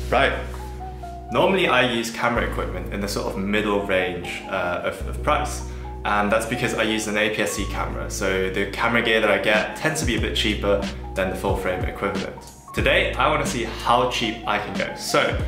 Right. Normally I use camera equipment in the sort of middle range of price. And that's because I use an APSC camera, so the camera gear that I get tends to be a bit cheaper than the full frame equivalent. Today, I want to see how cheap I can go. So,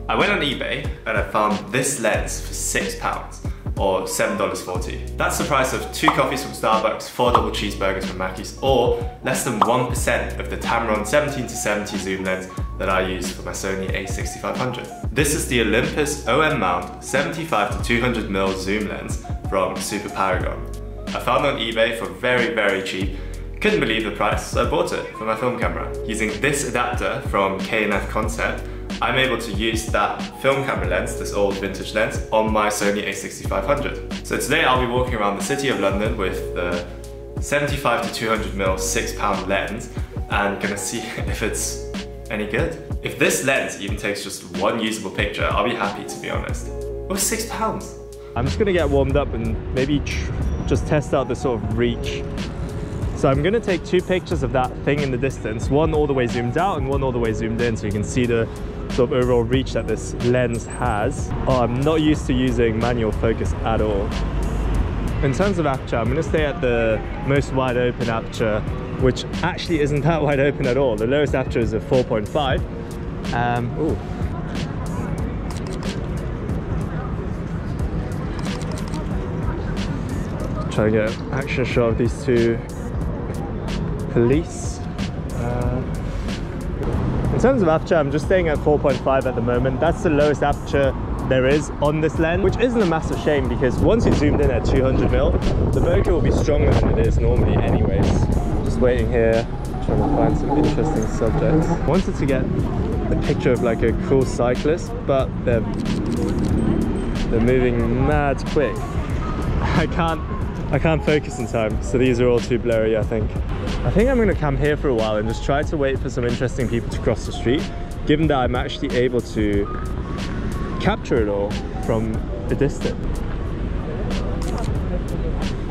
I went on eBay and I found this lens for £6, or $7.40. That's the price of 2 coffees from Starbucks, 4 double cheeseburgers from Mackey's, or less than 1% of the Tamron 17-70 zoom lens that I use for my Sony a6500. This is the Olympus OM Mount 75-200mm zoom lens from Super Paragon. I found it on eBay for very, very cheap. Couldn't believe the price, so I bought it for my film camera. Using this adapter from K&F Concept, I'm able to use that film camera lens, this old vintage lens, on my Sony a6500. So today I'll be walking around the city of London with the 75-200mm £6 lens and gonna see if it's any good. If this lens even takes just one usable picture, I'll be happy, to be honest. It was £6. I'm just gonna get warmed up and maybe just test out the sort of reach. So I'm gonna take 2 pictures of that thing in the distance, one all the way zoomed out and one all the way zoomed in, so you can see the sort of overall reach that this lens has. Oh, I'm not used to using manual focus at all. In terms of aperture, I'm gonna stay at the most wide open aperture, which actually isn't that wide open at all. The lowest aperture is a 4.5. Ooh. Try to get an action shot of these 2 police. In terms of aperture, I'm just staying at 4.5 at the moment. That's the lowest aperture there is on this lens, which isn't a massive shame because once you zoomed in at 200mm, the bokeh will be stronger than it is normally anyways. Just waiting here, trying to find some interesting subjects. I wanted to get a picture of like a cool cyclist, but they're moving mad quick. I can't focus in time, so these are all too blurry, I think. I think I'm gonna come here for a while and just try to wait for some interesting people to cross the street, given that I'm actually able to capture it all from a distance.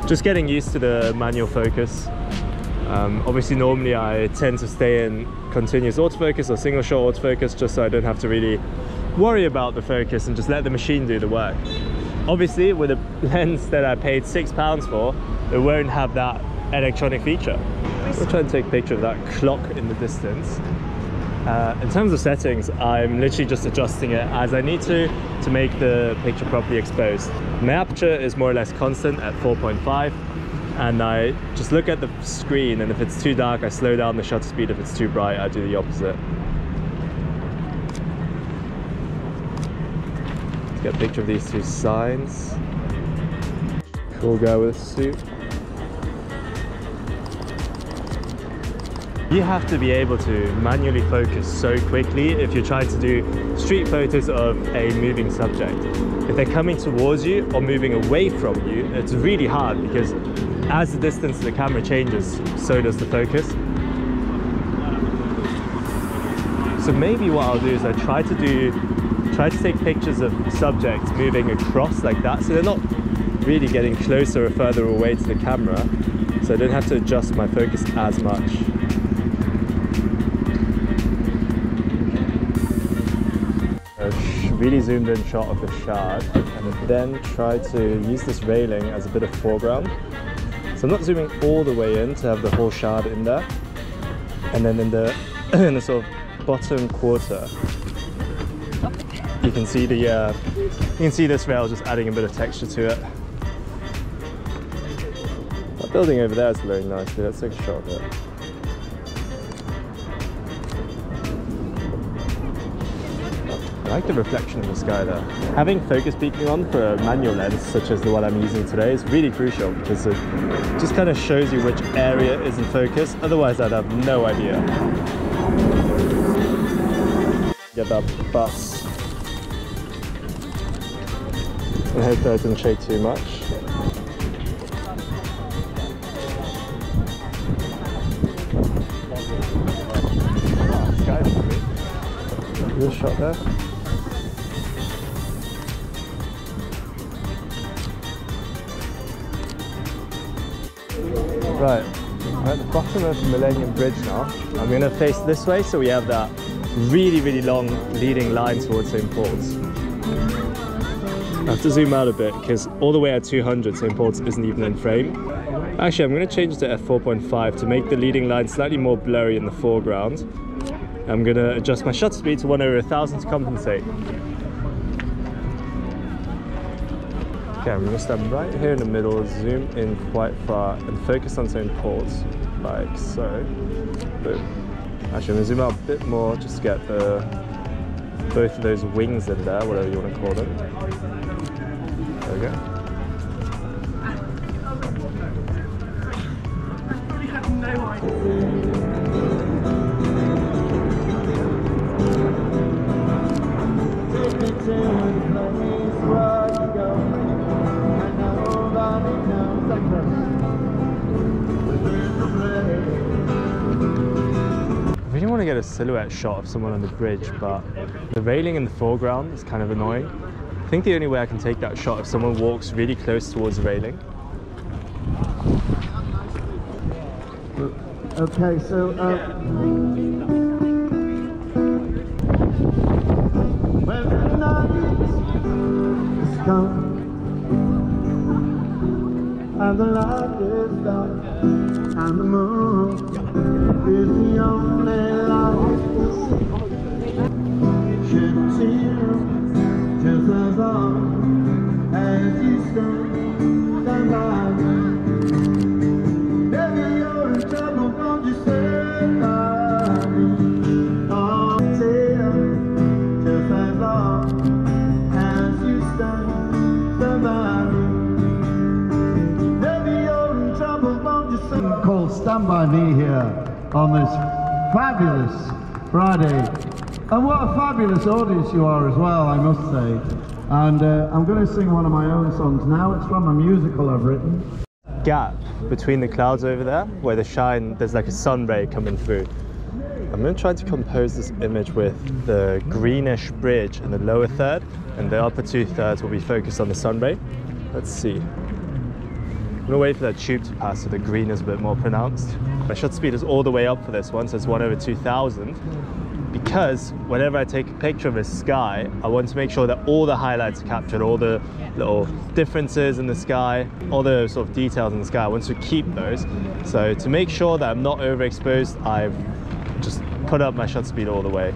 Just getting used to the manual focus. Obviously normally I tend to stay in continuous autofocus or single shot autofocus just so I don't have to really worry about the focus and just let the machine do the work. Obviously with a lens that I paid £6 for, it won't have that electronic feature. We'll try and take a picture of that clock in the distance. In terms of settings, I'm literally just adjusting it as I need to make the picture properly exposed. My aperture is more or less constant at 4.5, and I just look at the screen, and if it's too dark I slow down the shutter speed, if it's too bright I do the opposite. Let's get a picture of these 2 signs. Cool guy with a suit. You have to be able to manually focus so quickly if you're trying to do street photos of a moving subject. If they're coming towards you or moving away from you, it's really hard because as the distance of the camera changes, so does the focus. So maybe what I'll do is I try to take pictures of subjects moving across like that, so they're not really getting closer or further away to the camera, so I don't have to adjust my focus as much. Really zoomed in shot of the shard, and then try to use this railing as a bit of foreground. So I'm not zooming all the way in to have the whole shard in there, and then in the sort of bottom quarter you can see this rail just adding a bit of texture to it. That building over there is very nicely. Let's take a shot of it. I like the reflection of the sky there. Having focus peaking on for a manual lens such as the one I'm using today is really crucial because it just kind of shows you which area is in focus, otherwise I'd have no idea. Get that bus. I hope that doesn't shake too much. Sky's pretty. Good shot there. Right, we're at the bottom of Millennium Bridge now. I'm going to face this way so we have that really long leading line towards St. Paul's. I have to zoom out a bit because all the way at 200 St. Paul's isn't even in frame. Actually, I'm going to change it to f4.5 to make the leading line slightly more blurry in the foreground. I'm going to adjust my shutter speed to 1/1000 to compensate. Okay, I'm going to stand right here in the middle, zoom in quite far and focus on St. Paul's, like so. Boom. Actually, I'm going to zoom out a bit more just to get both of those wings in there, whatever you want to call them. There we go. I really want to get a silhouette shot of someone on the bridge, but the railing in the foreground is kind of annoying. I think the only way I can take that shot if someone walks really close towards the railing. Okay, so when the night is come and the light is dark and the moon is the only light to see, shed tears just as long as you stand by me. Baby, you're in trouble, don't you stand by me. Oh, tears just as long as you stand by me. Baby, you're in trouble, don't you stand. Called Stand By Me here on this fabulous Friday. And what a fabulous audience you are as well, I must say. And I'm going to sing one of my own songs now. It's from a musical I've written. Gap between the clouds over there, where the shine, there's like a sun ray coming through. I'm going to try to compose this image with the greenish bridge in the lower third, and the upper 2/3 will be focused on the sun ray. Let's see. I'm going to wait for that tube to pass so the green is a bit more pronounced. My shutter speed is all the way up for this one, so it's 1/2000. Because whenever I take a picture of the sky, I want to make sure that all the highlights are captured, all the little differences in the sky, all the sort of details in the sky. I want to keep those. So to make sure that I'm not overexposed, I've just put up my shutter speed all the way.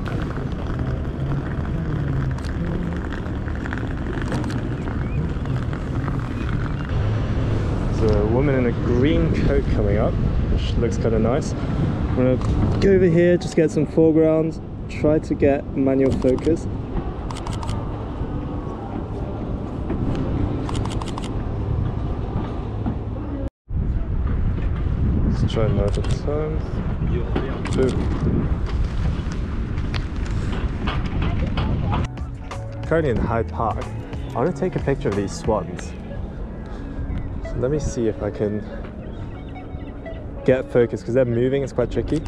There's a woman in a green coat coming up, which looks kind of nice. I'm going to go over here, just get some foreground, try to get manual focus. Let's try another time. Boom. Currently in Hyde Park. I want to take a picture of these swans. So let me see if I can get focus, because they're moving, it's quite tricky.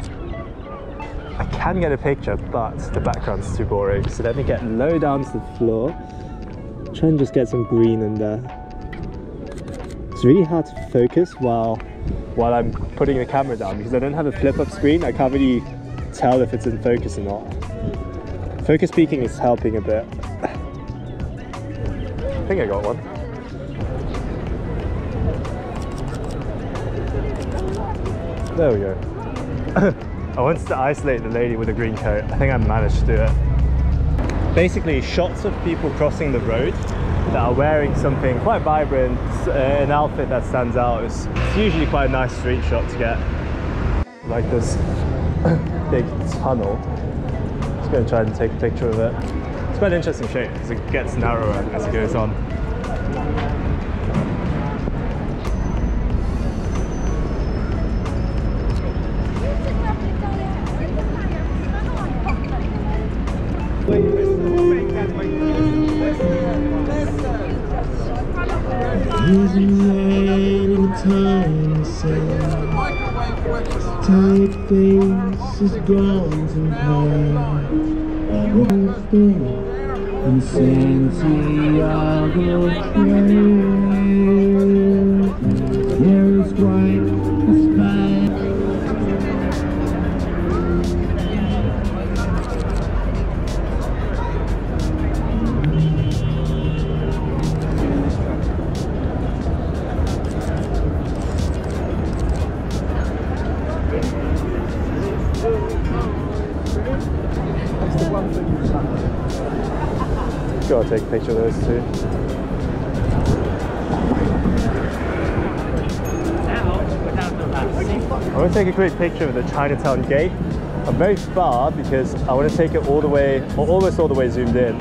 I can get a picture, but the background's too boring. So let me get low down to the floor. Try and just get some green in there. It's really hard to focus while I'm putting the camera down, because I don't have a flip-up screen. I can't really tell if it's in focus or not. Focus peaking is helping a bit. I think I got one. There we go. I wanted to isolate the lady with the green coat. I think I managed to do it. Basically, shots of people crossing the road that are wearing something quite vibrant, an outfit that stands out. It's usually quite a nice street shot to get. Like this big tunnel. Just going to try and take a picture of it. It's quite an interesting shape because it gets narrower as it goes on. Tight face is gone to hell. In Santiago Trail, there is quite a spot. Gotta take a picture of those two. I want to take a quick picture of the Chinatown gate. I'm very far because I want to take it all the way, or almost all the way zoomed in.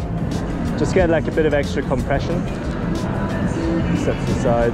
Just get like a bit of extra compression. Step to the side.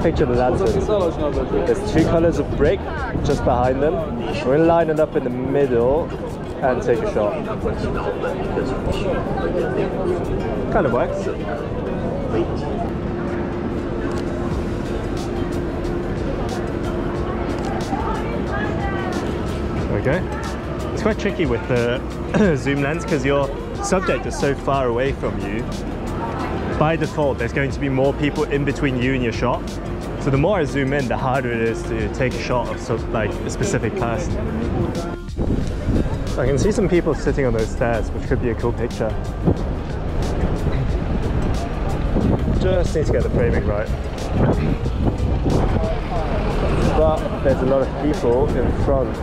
Picture the lanterns. There's two colors of brick just behind them. We're going to line it up in the middle and take a shot. Kind of works. Okay. It's quite tricky with the zoom lens because your subject is so far away from you. By default, there's going to be more people in between you and your shot. So the more I zoom in, the harder it is to take a shot of like a specific person. I can see some people sitting on those stairs, which could be a cool picture. Just need to get the framing right. But there's a lot of people in front.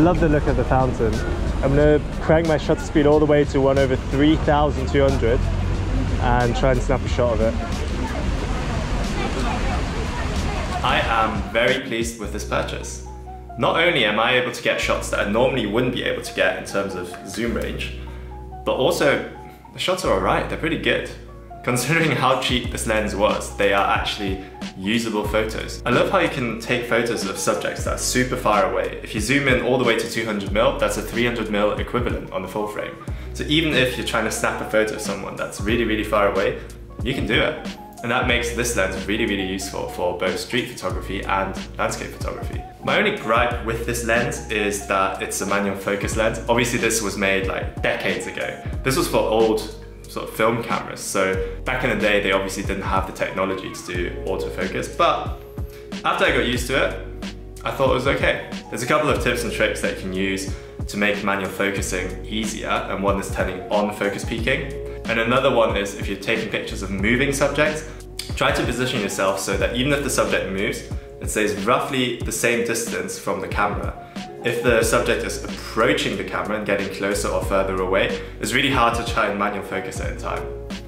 Love the look of the fountain. I'm going to crank my shutter speed all the way to 1/3200 and try and snap a shot of it. I am very pleased with this purchase. Not only am I able to get shots that I normally wouldn't be able to get in terms of zoom range, but also the shots are alright, they're pretty good. Considering how cheap this lens was, they are actually usable photos. I love how you can take photos of subjects that are super far away. If you zoom in all the way to 200mm, that's a 300mm equivalent on the full frame. So even if you're trying to snap a photo of someone that's really, really far away, you can do it. And that makes this lens really, really useful for both street photography and landscape photography. My only gripe with this lens is that it's a manual focus lens. Obviously this was made like decades ago. This was for old sort of film cameras. So back in the day, they obviously didn't have the technology to do autofocus, but after I got used to it, I thought it was okay. There's a couple of tips and tricks that you can use to make manual focusing easier, and one is turning on focus peaking. And another one is if you're taking pictures of moving subjects, try to position yourself so that even if the subject moves, it stays roughly the same distance from the camera. If the subject is approaching the camera and getting closer or further away, it's really hard to try and manual focus it in time.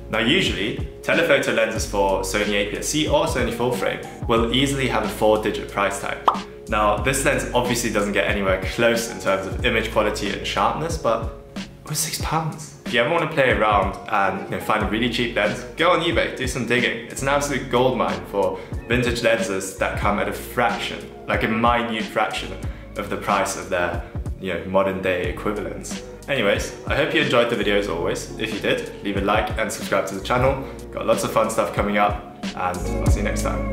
Now usually, telephoto lenses for Sony APSC or Sony full frame will easily have a 4-digit price tag. Now this lens obviously doesn't get anywhere close in terms of image quality and sharpness, but it was £6. If you ever want to play around and find a really cheap lens, go on eBay, do some digging. It's an absolute goldmine for vintage lenses that come at a fraction, like a minute fraction of the price of their modern day equivalents. Anyways, I hope you enjoyed the video as always. If you did, leave a like and subscribe to the channel. Got lots of fun stuff coming up, and I'll see you next time.